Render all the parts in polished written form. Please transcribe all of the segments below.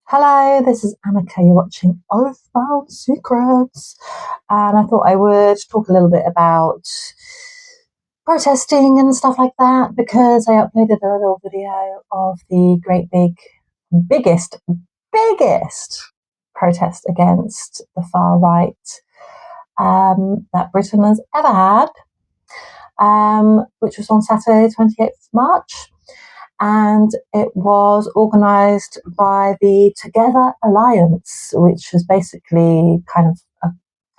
Hello, this is Annika. You're watching Oathbound Secrets, and I thought I would talk a little bit about protesting and stuff like that because I uploaded a little video of the biggest protest against the far right that Britain has ever had, which was on Saturday, 28th of March. And it was organised by the Together Alliance, which is basically kind of a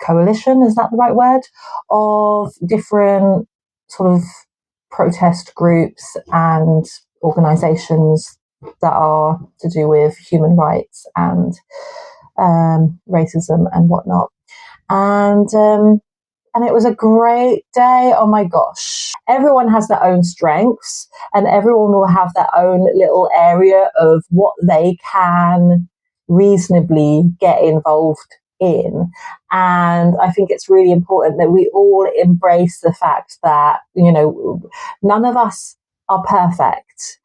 coalition, is that the right word, of different sort of protest groups and organisations that are to do with human rights and racism and whatnot. And it was a great day. Oh my gosh. Everyone has their own strengths and everyone will have their own little area of what they can reasonably get involved in. And I think it's really important that we all embrace the fact that, none of us are perfect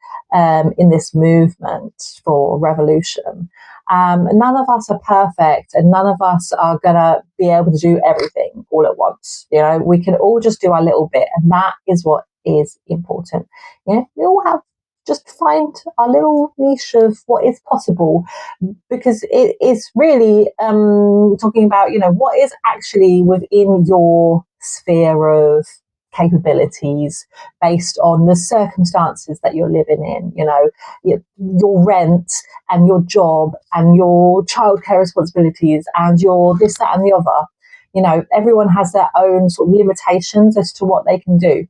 in this movement for revolution. None of us are perfect and none of us are going to be able to do everything all at once. We can all just do our little bit, and that is what is important. We all have just find our little niche of what is possible, because it is really talking about, what is actually within your sphere of capabilities based on the circumstances that you're living in, your rent and your job and your childcare responsibilities and your this, that and the other. Everyone has their own sort of limitations as to what they can do.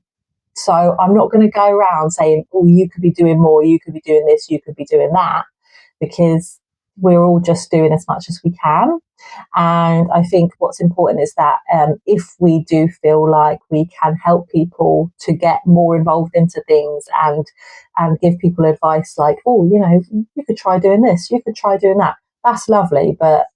So I'm not going to go around saying, oh, you could be doing more, you could be doing this, you could be doing that, because we're all just doing as much as we can. And I think what's important is that if we do feel like we can help people to get more involved into things and give people advice like, oh, you could try doing this, you could try doing that. That's lovely, but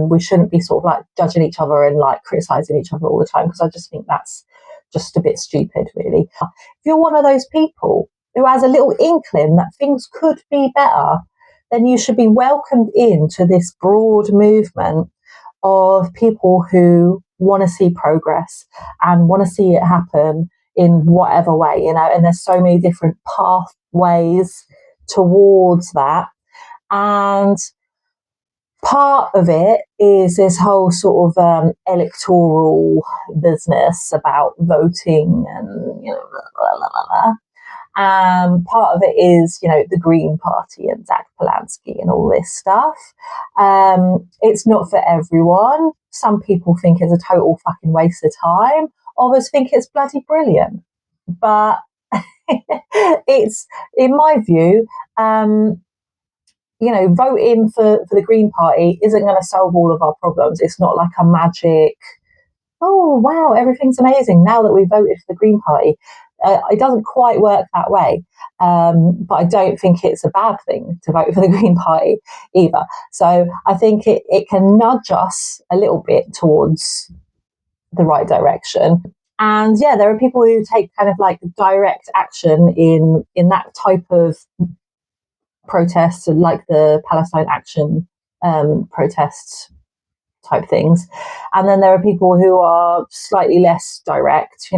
we shouldn't be sort of like judging each other and like criticizing each other all the time, because I just think that's just a bit stupid, really. If you're one of those people who has a little inkling that things could be better, then you should be welcomed into this broad movement of people who want to see progress and want to see it happen in whatever way, and there's so many different pathways towards that. And part of it is this whole sort of electoral business about voting and, blah, blah, blah, blah. Part of it is, the Green Party and Zach Polanski and all this stuff. It's not for everyone. Some people think it's a total fucking waste of time. Others think it's bloody brilliant. But it's, in my view, voting for the Green Party isn't going to solve all of our problems. It's not like a magic, oh, wow, everything's amazing now that we voted for the Green Party. It doesn't quite work that way. But I don't think it's a bad thing to vote for the Green Party either. So I think it can nudge us a little bit towards the right direction. And yeah, there are people who take kind of like direct action in that type of protests, like the Palestine Action protests type things. And then there are people who are slightly less direct.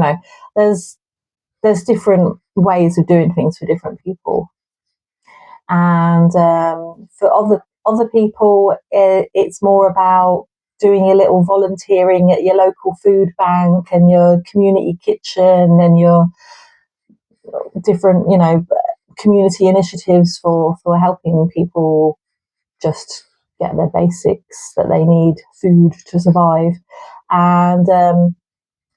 There's different ways of doing things for different people. And for other people, it's more about doing a little volunteering at your local food bank and your community kitchen and your different, community initiatives for helping people just get their basics that they need, food to survive. And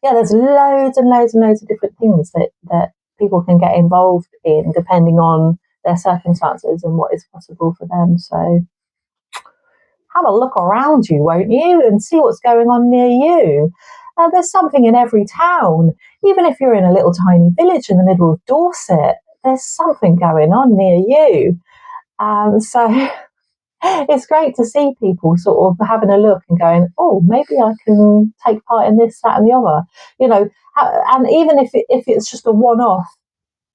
there's loads and loads and loads of different things that people can get involved in depending on their circumstances and what is possible for them. So have a look around you, won't you, and see what's going on near you. There's something in every town. Even if you're in a little tiny village in the middle of Dorset, there's something going on near you. So it's great to see people sort of having a look and going, oh, maybe I can take part in this, that and the other. And even if it's just a one-off,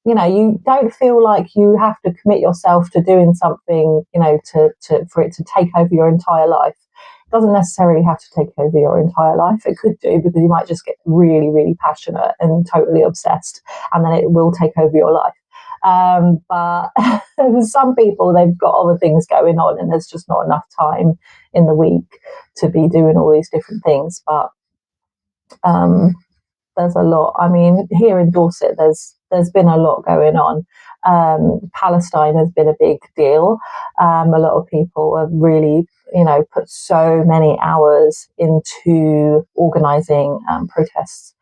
you don't feel like you have to commit yourself to doing something, for it to take over your entire life. It doesn't necessarily have to take over your entire life. It could do, because you might just get really, really passionate and totally obsessed, and then it will take over your life. But some people, they've got other things going on, and there's just not enough time in the week to be doing all these different things. But there's a lot. I mean, here in Dorset, there's been a lot going on. Palestine has been a big deal. A lot of people have really, put so many hours into organising protests,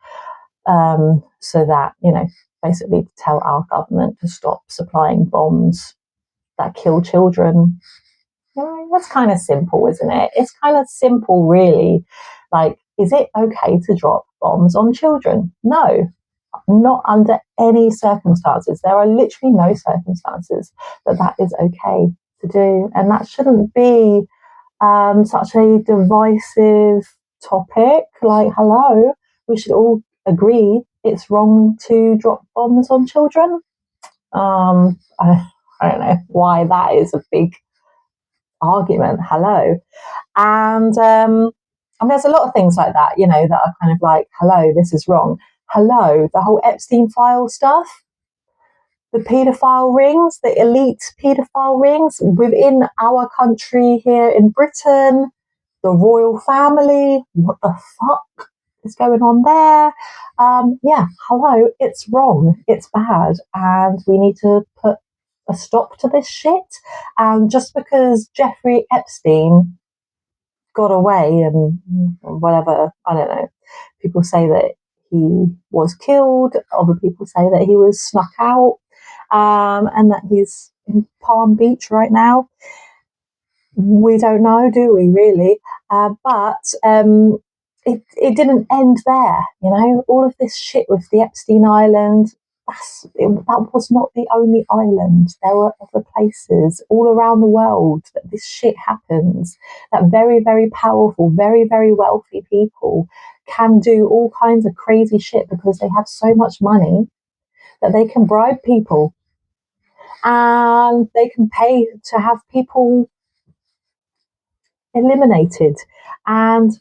so that, basically to tell our government to stop supplying bombs that kill children. That's kind of simple, isn't it? It's kind of simple, really. Like, is it okay to drop bombs on children? No, not under any circumstances. There are literally no circumstances that is okay to do. And that shouldn't be such a divisive topic. Like, hello, we should all agree it's wrong to drop bombs on children. I don't know why that is a big argument. Hello. And there's a lot of things like that, that are kind of like, hello, this is wrong. Hello, the whole Epstein file stuff, the paedophile rings, the elite paedophile rings within our country here in Britain, the royal family. What the fuck is going on there? Hello, it's wrong. It's bad. And we need to put a stop to this shit. And just because Jeffrey Epstein got away and whatever, I don't know, people say that he was killed, other people say that he was snuck out, and that he's in Palm Beach right now. We don't know, do we, really? But it didn't end there, all of this shit with the Epstein Island. That was not the only island. There were other places all around the world that this shit happens, that very, very powerful, very, very wealthy people can do all kinds of crazy shit because they have so much money that they can bribe people and they can pay to have people eliminated. And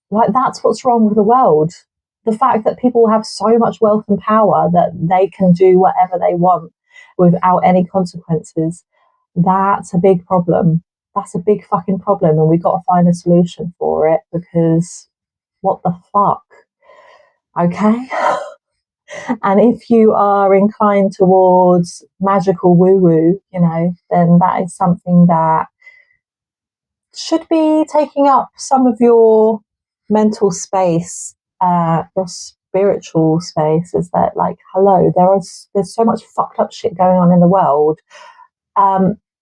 like, that's what's wrong with the world. The fact that people have so much wealth and power that they can do whatever they want without any consequences, that's a big problem. That's a big fucking problem, and we've got to find a solution for it, because what the fuck? Okay? And if you are inclined towards magical woo-woo, then that is something that should be taking up some of your mental space, your spiritual space. Is that, like, hello, there's so much fucked up shit going on in the world.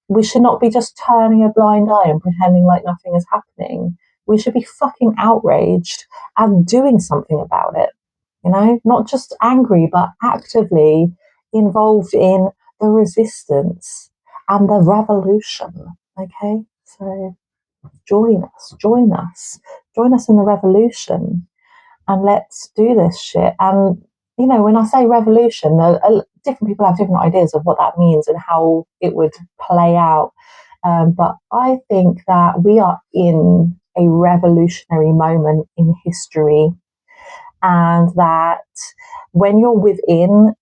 We should not be just turning a blind eye and pretending like nothing is happening. We should be fucking outraged and doing something about it. Not just angry, but actively involved in the resistance and the revolution. Okay, so join us in the revolution, and let's do this shit. And when I say revolution, different people have different ideas of what that means and how it would play out, but I think that we are in a revolutionary moment in history, and that when you're within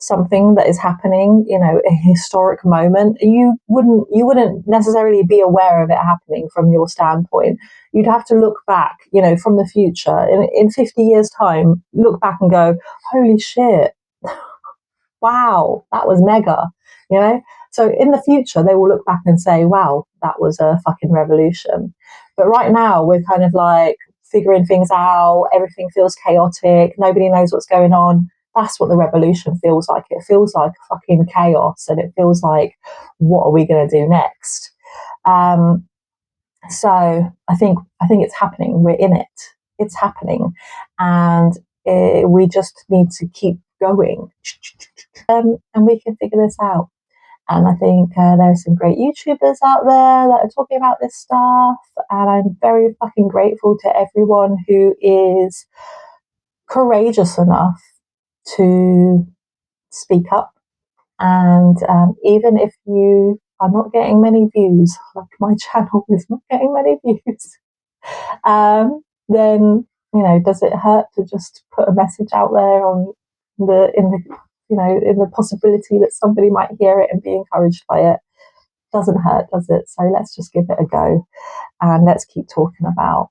something that is happening, a historic moment, you wouldn't necessarily be aware of it happening from your standpoint. You'd have to look back, from the future. In 50 years' time, look back and go, holy shit, wow, that was mega, So in the future, they will look back and say, wow, that was a fucking revolution. But right now, we're kind of like figuring things out. Everything feels chaotic. Nobody knows what's going on. That's what the revolution feels like. It feels like fucking chaos, and it feels like, what are we going to do next? So I think it's happening. We're in it. It's happening, and we just need to keep going, and we can figure this out. And I think there are some great YouTubers out there that are talking about this stuff, and I'm very fucking grateful to everyone who is courageous enough to speak up. And even if you are not getting many views, like my channel is not getting many views, then, does it hurt to just put a message out there in the possibility that somebody might hear it and be encouraged by it? Doesn't hurt, does it? So let's just give it a go, and let's keep talking about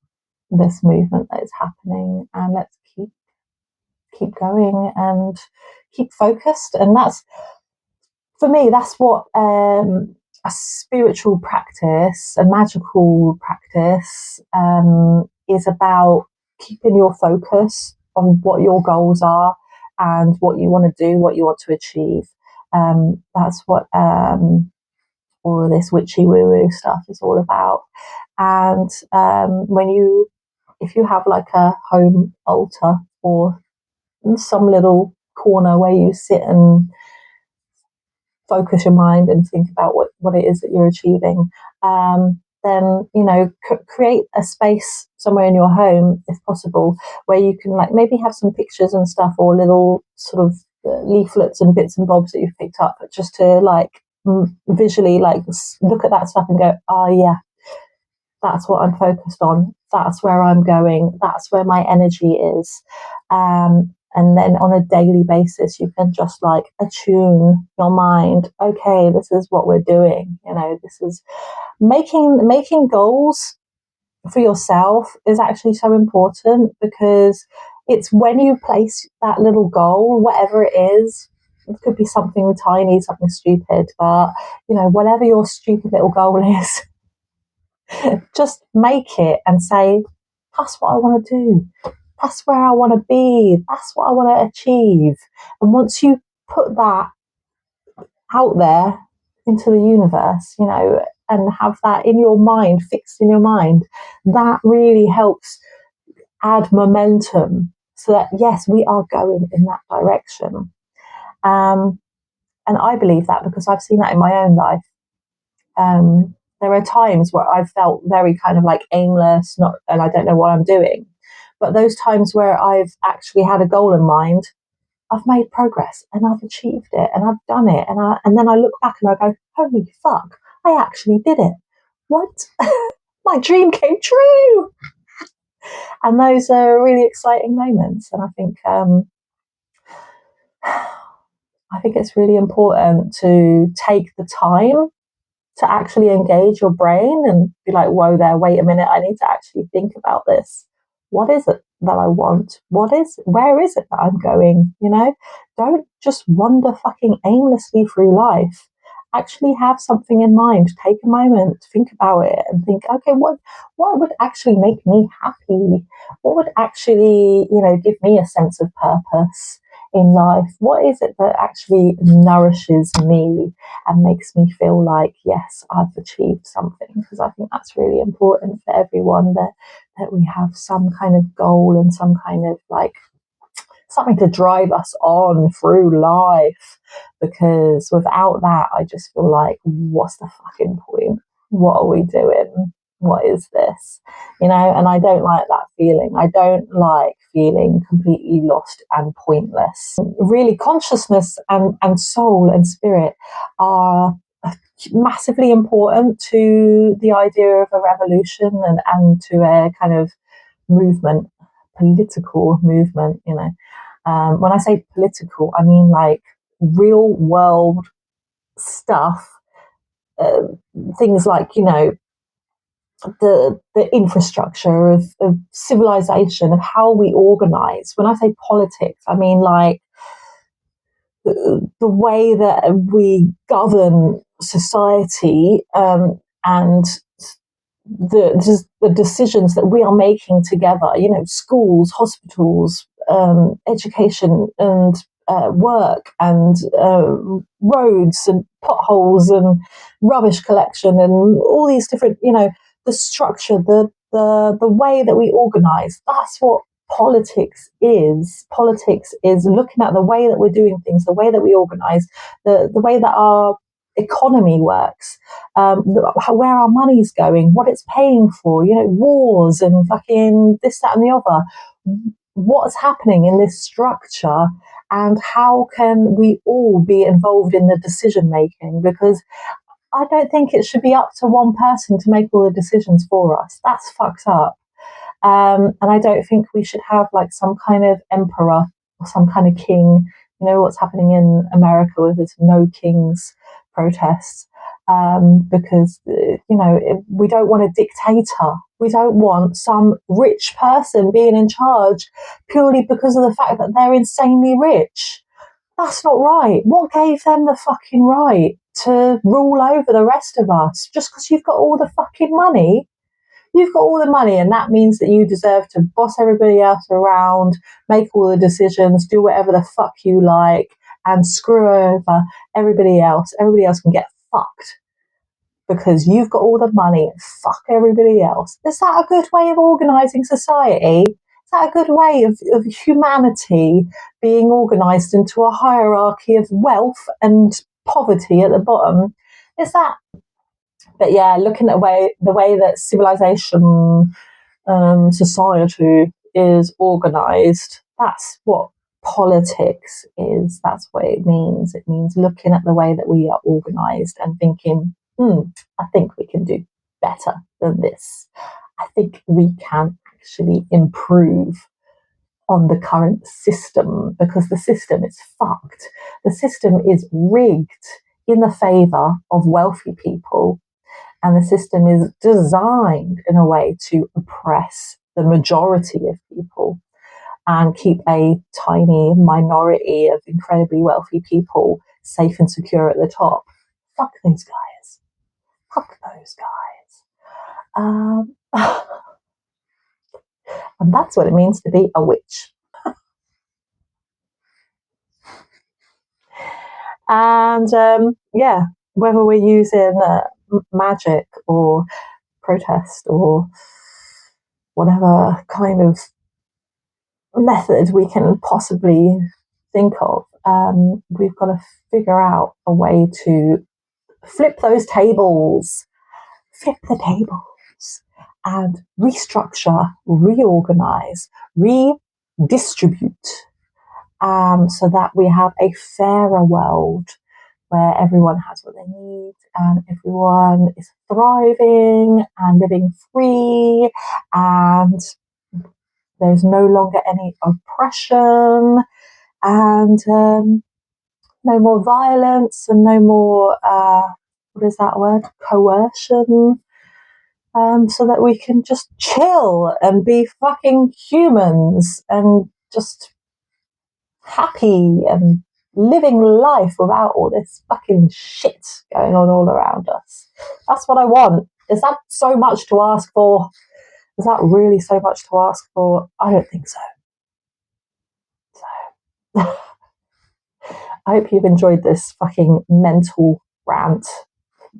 this movement that is happening, and let's keep going and keep focused. And that's, for me, that's what a spiritual practice, a magical practice, is about: keeping your focus on what your goals are and what you want to do, what you want to achieve. That's what all of this witchy woo-woo stuff is all about. And if you have like a home altar or some little corner where you sit and focus your mind and think about what it is that you're achieving, then create a space somewhere in your home, if possible, where you can like maybe have some pictures and stuff, or little sort of leaflets and bits and bobs that you've picked up, but just to like visually like look at that stuff and go, oh yeah, that's what I'm focused on, that's where I'm going, that's where my energy is. And then on a daily basis, you can just like attune your mind. Okay, this is what we're doing. This is making goals for yourself is actually so important, because it's when you place that little goal, whatever it is, it could be something tiny, something stupid, but whatever your stupid little goal is, just make it and say, that's what I want to do. That's where I want to be. That's what I want to achieve. And once you put that out there into the universe, and have that in your mind, fixed in your mind, that really helps add momentum so that, yes, we are going in that direction. And I believe that because I've seen that in my own life. There are times where I've felt very kind of like aimless, and I don't know what I'm doing. But those times where I've actually had a goal in mind, I've made progress and I've achieved it and I've done it. And then I look back and I go, holy fuck, I actually did it. What? My dream came true. And those are really exciting moments. And I think it's really important to take the time to actually engage your brain and be like, whoa there, wait a minute, I need to actually think about this. What is it that I want? Where is it that I'm going? Don't just wander fucking aimlessly through life. Actually have something in mind. Take a moment, think about it, and think, okay, what would actually make me happy? What would actually, give me a sense of purpose in life? What is it that actually nourishes me and makes me feel like, yes, I've achieved something? Because I think that's really important for everyone, that we have some kind of goal and some kind of like something to drive us on through life. Because without that, I just feel like, what's the fucking point? What are we doing? What is this? And I don't like that feeling. I don't like feeling completely lost and pointless. Really, consciousness and soul and spirit are massively important to the idea of a revolution and to a kind of movement, political movement. When I say political, I mean like real world stuff, things like the infrastructure of civilization, of how we organize. When I say politics, I mean like the way that we govern society, and the decisions that we are making together. Schools, hospitals, education, and work, and roads, and potholes, and rubbish collection, and all these different, the structure, the way that we organise. That's what politics is. Politics is looking at the way that we're doing things, the way that we organise, the way that our economy works, where our money's going, what it's paying for, wars and fucking this, that, and the other. What's happening in this structure, and how can we all be involved in the decision making? Because I don't think it should be up to one person to make all the decisions for us. That's fucked up. And I don't think we should have like some kind of emperor or some kind of king. You know what's happening in America with this no kings protests, because we don't want a dictator. We don't want some rich person being in charge purely because of the fact that they're insanely rich. That's not right. What gave them the fucking right to rule over the rest of us? Just because you've got all the fucking money? You've got all the money, and that means that you deserve to boss everybody else around, make all the decisions, do whatever the fuck you like, and screw over everybody else. Everybody else can get fucked because you've got all the money and fuck everybody else. Is that a good way of organising society? Is that a good way of humanity being organised into a hierarchy of wealth and poverty at the bottom? Is that? But yeah, looking at the way that civilization, society is organised, that's what politics is. That's what it means. It means looking at the way that we are organised and thinking, I think we can do better than this. I think we can actually improve on the current system because the system is fucked. The system is rigged in the favour of wealthy people, and the system is designed in a way to oppress the majority of people and keep a tiny minority of incredibly wealthy people safe and secure at the top. Fuck those guys. Fuck those guys. And that's what it means to be a witch. And whether we're using magic or protest or whatever kind of method we can possibly think of, we've got to figure out a way to flip those tables, flip the tables, and restructure, reorganize, redistribute, so that we have a fairer world where everyone has what they need and everyone is thriving and living free, and there's no longer any oppression, and no more violence, and no more, what is that word? Coercion. So that we can just chill and be fucking humans and just happy and living life without all this fucking shit going on all around us. That's what I want. Is that so much to ask for? Is that really so much to ask for? I don't think so. So I hope you've enjoyed this fucking mental rant.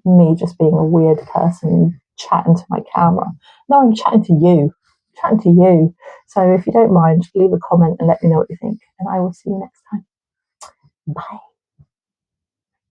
Me just being a weird person chatting to my camera. No, I'm chatting to you. I'm chatting to you. So if you don't mind, leave a comment and let me know what you think. And I will see you next time. Bye.